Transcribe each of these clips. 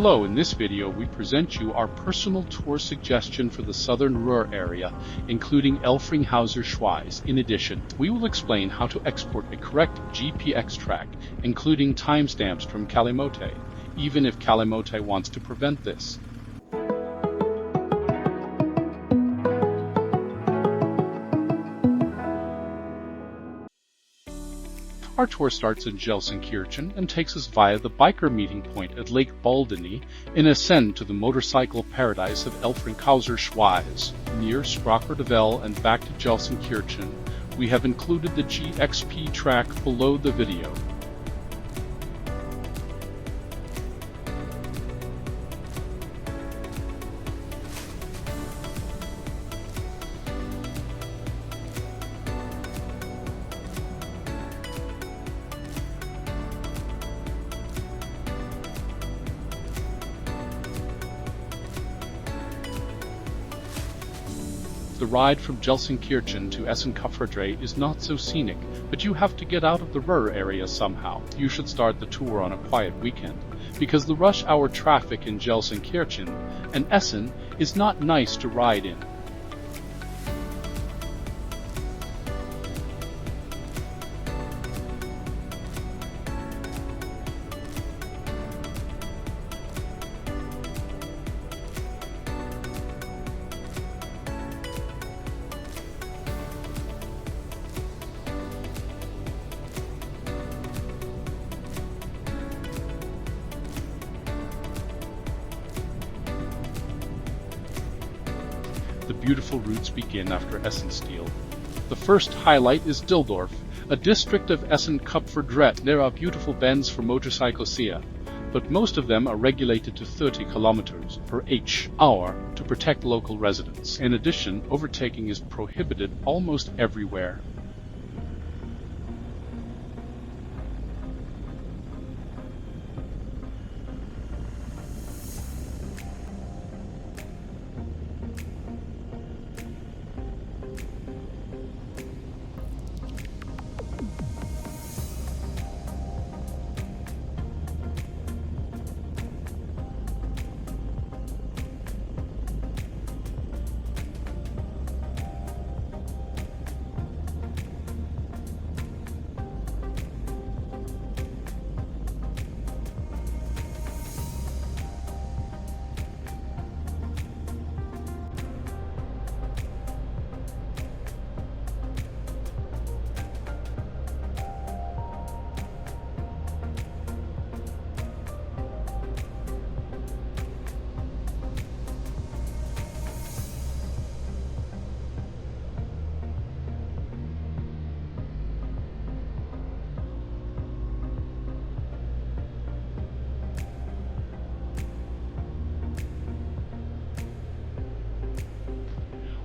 Hello, in this video we present you our personal tour suggestion for the southern Ruhr area, including Elfringhauser Schweiz. In addition, we will explain how to export a correct GPX track, including timestamps from Kalimote, even if Kalimote wants to prevent this. Our tour starts in Gelsenkirchen and takes us via the biker meeting point at Lake Baldeney in Essen to the motorcycle paradise of Elfringhauser Schweiz. Near Spracherdevelle and back to Gelsenkirchen, we have included the GXP track below the video. The ride from Gelsenkirchen to Essen-Kupferdreh is not so scenic, but you have to get out of the Ruhr area somehow. You should start the tour on a quiet weekend, because the rush hour traffic in Gelsenkirchen and Essen is not nice to ride in. The beautiful routes begin after Essenstiel. The first highlight is Dildorf, a district of Essen-Kupferdreh. There are beautiful bends for motorcycles here, but most of them are regulated to 30 kilometers per hour to protect local residents. In addition, overtaking is prohibited almost everywhere.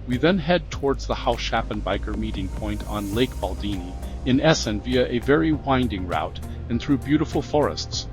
We then head towards the Haus Scheppen biker meeting point on Lake Baldeney in Essen via a very winding route and through beautiful forests.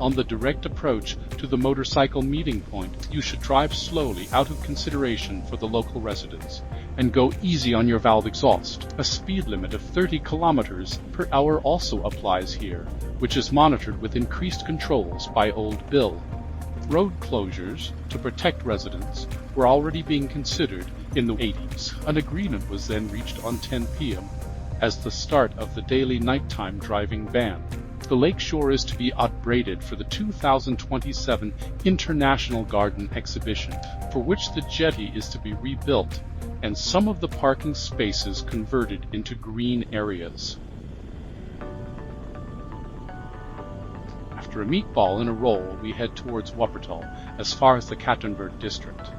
On the direct approach to the motorcycle meeting point, you should drive slowly out of consideration for the local residents, and go easy on your valve exhaust. A speed limit of 30 kilometers per hour also applies here, which is monitored with increased controls by Old Bill. Road closures to protect residents were already being considered in the 80s. An agreement was then reached on 10 p.m. as the start of the daily nighttime driving ban. The lakeshore is to be upgraded for the 2027 International Garden Exhibition, for which the jetty is to be rebuilt and some of the parking spaces converted into green areas. After a meatball and a roll, we head towards Wuppertal, as far as the Kattenburg district.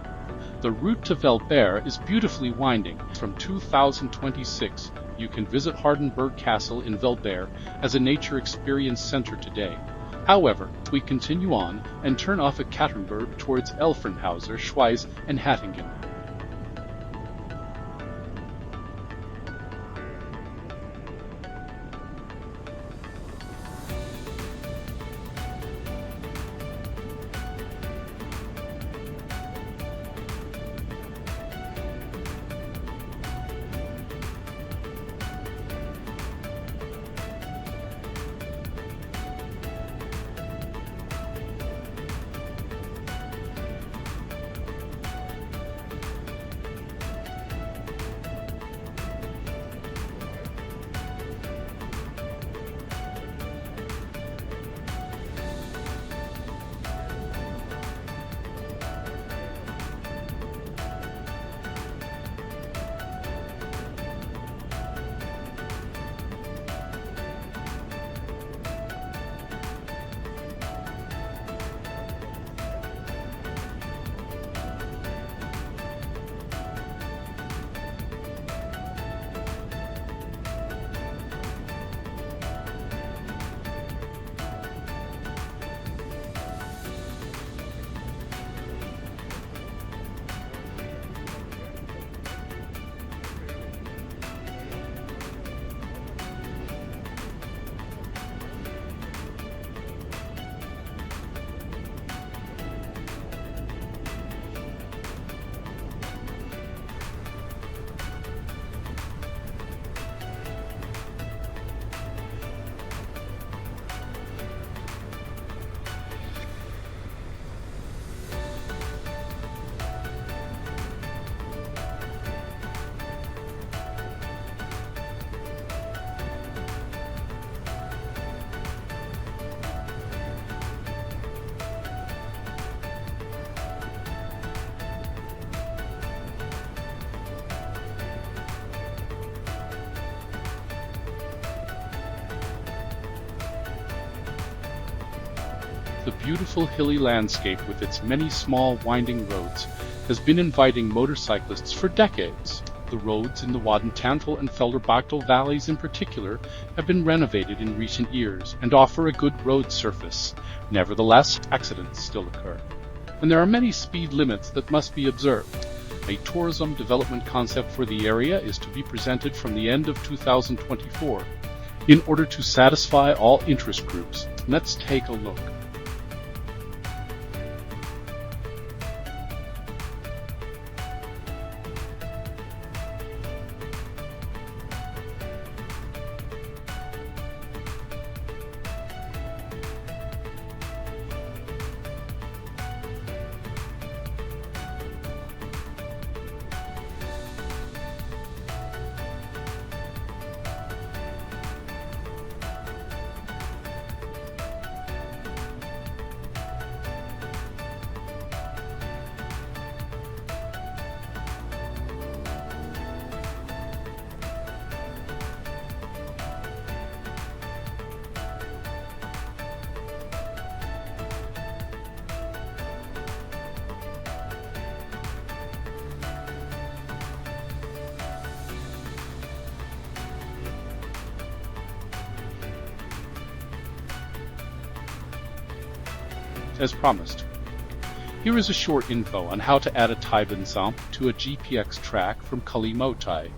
The route to Velbert is beautifully winding. From 2026, you can visit Hardenberg Castle in Velbert as a nature experience center today. However, we continue on and turn off at Katernberg towards Elfringhauser Schweiz and Hattingen. The beautiful hilly landscape with its many small winding roads has been inviting motorcyclists for decades. The roads in the Waddentantel and Felderbachtel valleys in particular have been renovated in recent years and offer a good road surface. Nevertheless, accidents still occur, and there are many speed limits that must be observed. A tourism development concept for the area is to be presented from the end of 2024 in order to satisfy all interest groups. Let's take a look. As promised, here is a short info on how to add a Taibensamp to a GPX track from Kalimote.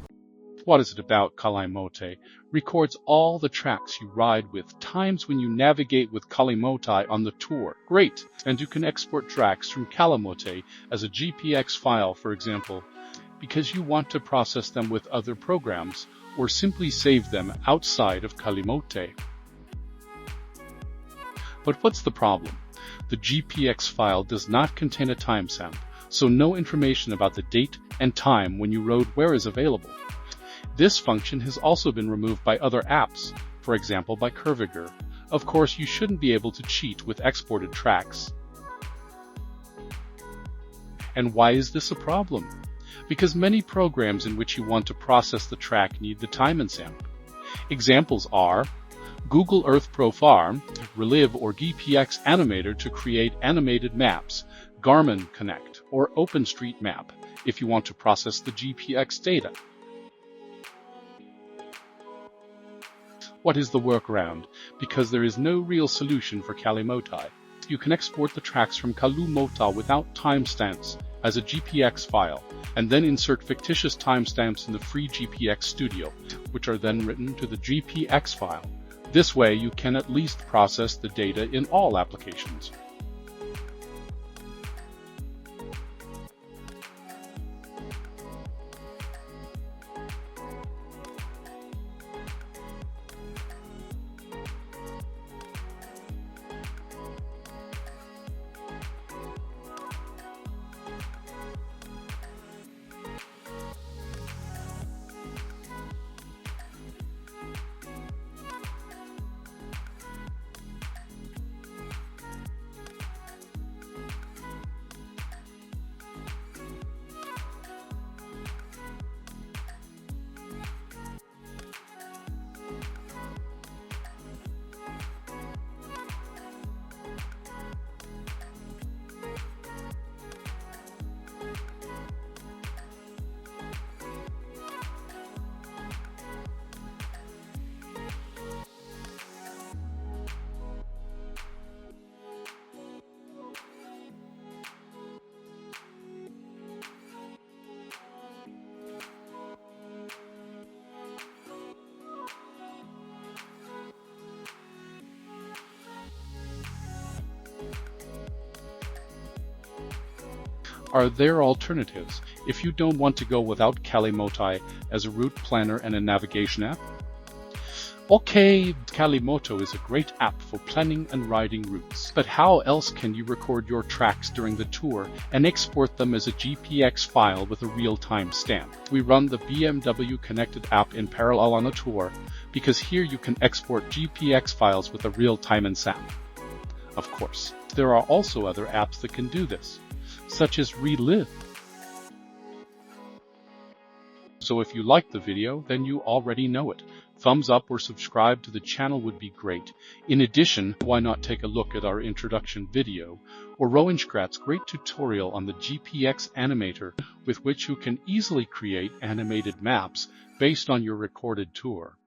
What is it about Kalimote? Records all the tracks you ride with, times when you navigate with Kalimote on the tour. Great! And you can export tracks from Kalimote as a GPX file, for example, because you want to process them with other programs, or simply save them outside of Kalimote. But what's the problem? The GPX file does not contain a timestamp, so no information about the date and time when you rode where is available. This function has also been removed by other apps, for example by Curviger. Of course, you shouldn't be able to cheat with exported tracks. And why is this a problem? Because many programs in which you want to process the track need the timestamp. Examples are Google Earth Pro Farm, Relive or GPX Animator to create animated maps, Garmin Connect, or OpenStreetMap if you want to process the GPX data. What is the workaround? Because there is no real solution for Kalimoti. You can export the tracks from Kalimoti without timestamps as a GPX file, and then insert fictitious timestamps in the free GPX Studio, which are then written to the GPX file. This way you can at least process the data in all applications. Are there alternatives if you don't want to go without Kalimoti as a route planner and a navigation app? Okay, Kalimoti is a great app for planning and riding routes, but how else can you record your tracks during the tour and export them as a GPX file with a real-time stamp? We run the BMW Connected app in parallel on a tour because here you can export GPX files with a real-time and stamp. Of course, there are also other apps that can do this, such as Relive. So if you liked the video, then you already know it. Thumbs up or subscribe to the channel would be great. In addition, why not take a look at our introduction video or Roenskrat's great tutorial on the GPX animator, with which you can easily create animated maps based on your recorded tour.